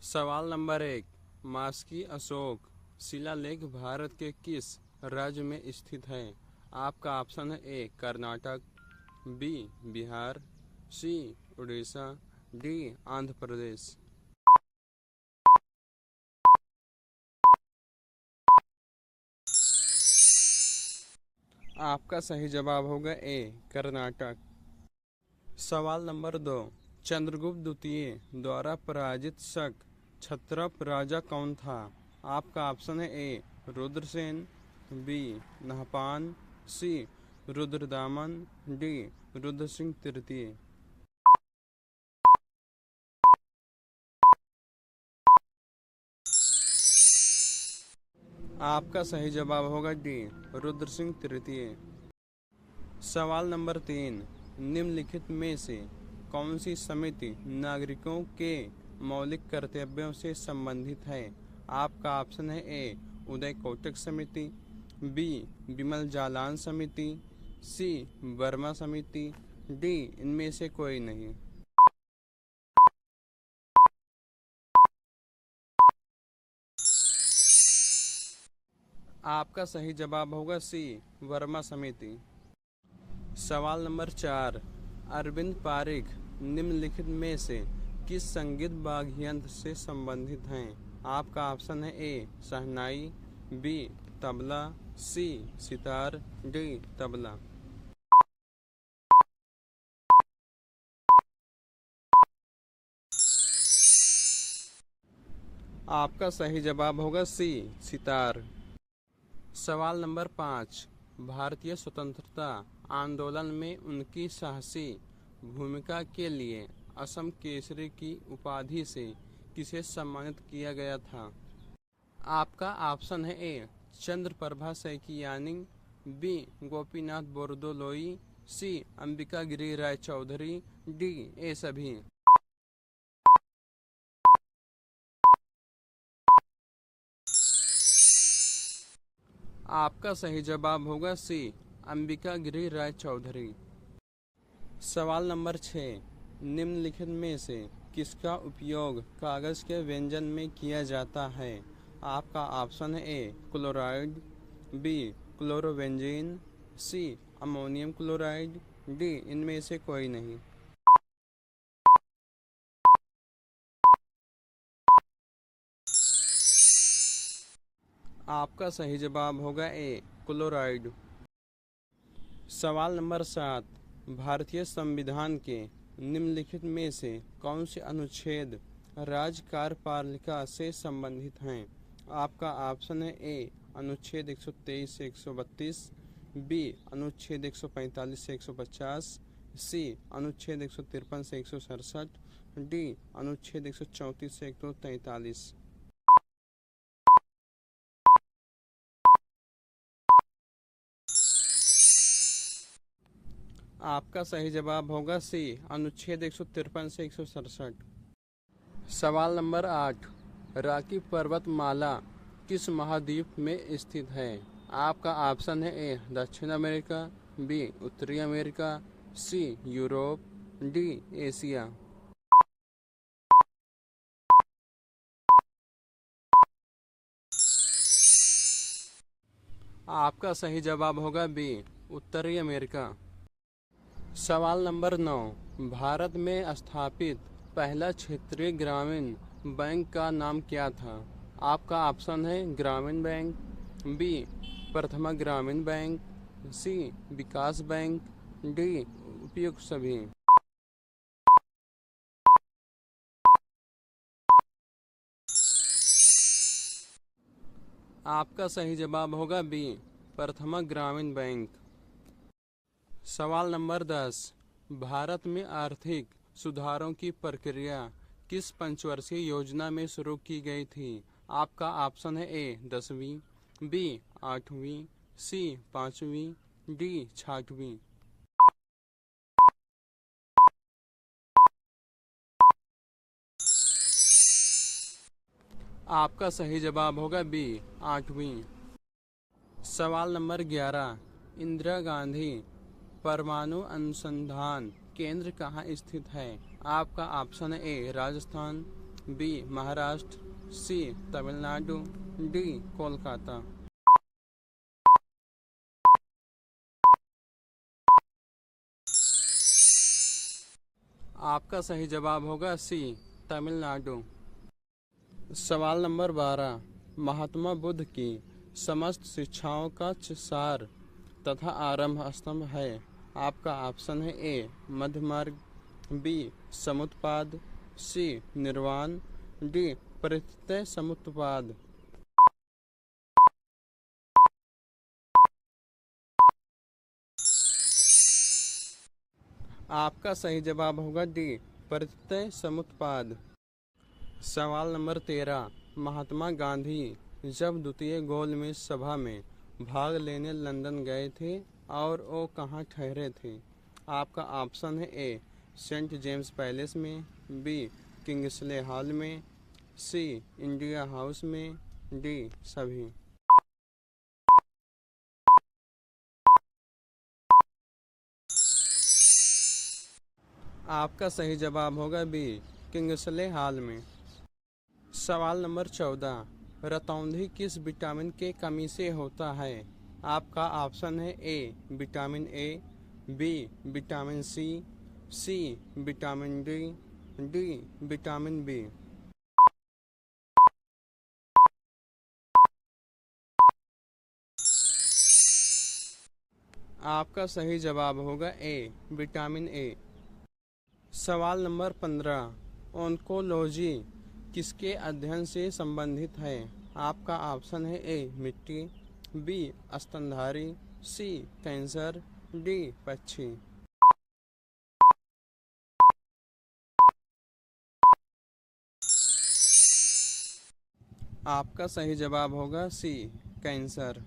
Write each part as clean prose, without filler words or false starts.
सवाल नंबर 1। मास्की अशोक शिलालेख भारत के किस राज्य में स्थित है? आपका ऑप्शन है ए कर्नाटक, बी बिहार, सी उड़ीसा, डी आंध्र प्रदेश। आपका सही जवाब होगा ए कर्नाटक। सवाल नंबर 2। चंद्रगुप्त द्वितीय द्वारा पराजित शक क्षत्रप राजा कौन था? आपका ऑप्शन है ए रुद्रसेन, बी नहपान, सी रुद्रदामन, डी रुद्र सिंह तृतीय। आपका सही जवाब होगा डी रुद्र सिंह तृतीय। सवाल नंबर 3। निम्नलिखित में से कौन सी समिति नागरिकों के मौलिक कर्तव्यों से संबंधित है? आपका ऑप्शन है ए उदय कोटक समिति, बी विमल जालान समिति, सी वर्मा समिति, डी इनमें से कोई नहीं। आपका सही जवाब होगा सी वर्मा समिति। सवाल नंबर 4। अरविंद पारिख निम्नलिखित में से किस संगीत वाद्य यंत्र से संबंधित हैं? आपका ऑप्शन है ए शहनाई, बी तबला, सी सितार, डी तबला। आपका सही जवाब होगा सी सितार। सवाल नंबर 5। भारतीय स्वतंत्रता आंदोलन में उनकी साहसी भूमिका के लिए असम केसरी की उपाधि से किसे सम्मानित किया गया था? आपका ऑप्शन है A Chandraprabha Saikiani, B Gopinath Bordoloi, C Ambika Giri Rai Choudhury, D ए सभी। आपका सही जवाब होगा सी अंबिका गिरी राय चौधरी। सवाल नंबर 6। निम्नलिखित में से किसका उपयोग कागज के व्यंजन में किया जाता है? आपका ऑप्शन है ए क्लोराइड, बी क्लोरोबेंजीन, सी अमोनियम क्लोराइड, डी इनमें से कोई नहीं। आपका सही जवाब होगा ए क्लोराइड। सवाल नंबर 7। भारतीय संविधान के निम्नलिखित में से कौन से अनुच्छेद राज्य कार्यपालिका से संबंधित हैं? आपका ऑप्शन है ए अनुच्छेद 123 से 132, बी अनुच्छेद 145 से 150, सी अनुच्छेद 153 से 167, डी अनुच्छेद 134 से 143। आपका सही जवाब होगा सी अनुच्छेद 153 से 167। सवाल नंबर 8। रॉकी पर्वतमाला किस महाद्वीप में स्थित है? आपका ऑप्शन है ए दक्षिण अमेरिका, बी उत्तरी अमेरिका, सी यूरोप, डी एशिया। आपका सही जवाब होगा बी उत्तरी अमेरिका। सवाल नंबर 9। भारत में स्थापित पहला क्षेत्रीय ग्रामीण बैंक का नाम क्या था? आपका ऑप्शन है ग्रामीण बैंक, बी प्रथमा ग्रामीण बैंक, सी विकास बैंक, डी उपयुक्त सभी। आपका सही जवाब होगा बी प्रथमा ग्रामीण बैंक। सवाल नंबर 10। भारत में आर्थिक सुधारों की प्रक्रिया किस पंचवर्षीय योजना में शुरू की गई थी? आपका ऑप्शन है ए 10वीं, बी 8वीं, सी 5वीं, डी 6वीं। आपका सही जवाब होगा बी 8वीं। सवाल नंबर 11। इंदिरा गांधी परमाणु अनुसंधान केंद्र कहाँ स्थित है? आपका ऑप्शन है ए राजस्थान, बी महाराष्ट्र, सी तमिलनाडु, डी कोलकाता। आपका सही जवाब होगा सी तमिलनाडु। सवाल नंबर 12, महात्मा बुद्ध की समस्त शिक्षाओं का सार तथा आरंभ स्तंभ है। आपका ऑप्शन है ए मध्य मार्ग, बी समुत्पाद, सी निर्वाण, डी परित्यय समुत्पाद। आपका सही जवाब होगा डी परित्यय समुत्पाद। सवाल नंबर 13, महात्मा गांधी जब द्वितीय गोलमेज सभा में भाग लेने लंदन गए थे और वो कहाँ ठहरे थे। आपका ऑप्शन है ए सेंट जेम्स पैलेस में, बी किंग्सले हॉल में, सी इंडिया हाउस में, डी सभी। आपका सही जवाब होगा बी किंग्सले हॉल में। सवाल नंबर 14, रतौंधी किस विटामिन के कमी से होता है। आपका ऑप्शन है A vitamin A, B vitamin C, C vitamin D, D vitamin B. आपका सही जवाब होगा ए विटामिन ए। सवाल नंबर 15, ओंकोलॉजी किसके अध्ययन से संबंधित है। आपका ऑप्शन है ए मिट्टी, बी स्तनधारी, सी कैंसर, डी पक्षी। आपका सही जवाब होगा सी कैंसर।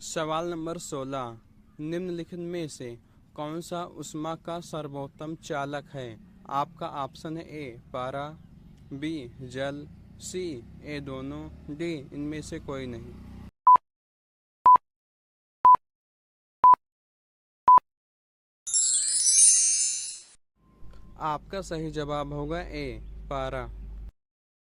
सवाल नंबर 16, निम्नलिखित में से कौन सा ऊष्मा का सर्वोत्तम चालक है। आपका ऑप्शन है ए पारा, बी जल, सी ए दोनों, डी इनमें से कोई नहीं। आपका सही जवाब होगा ए पारा।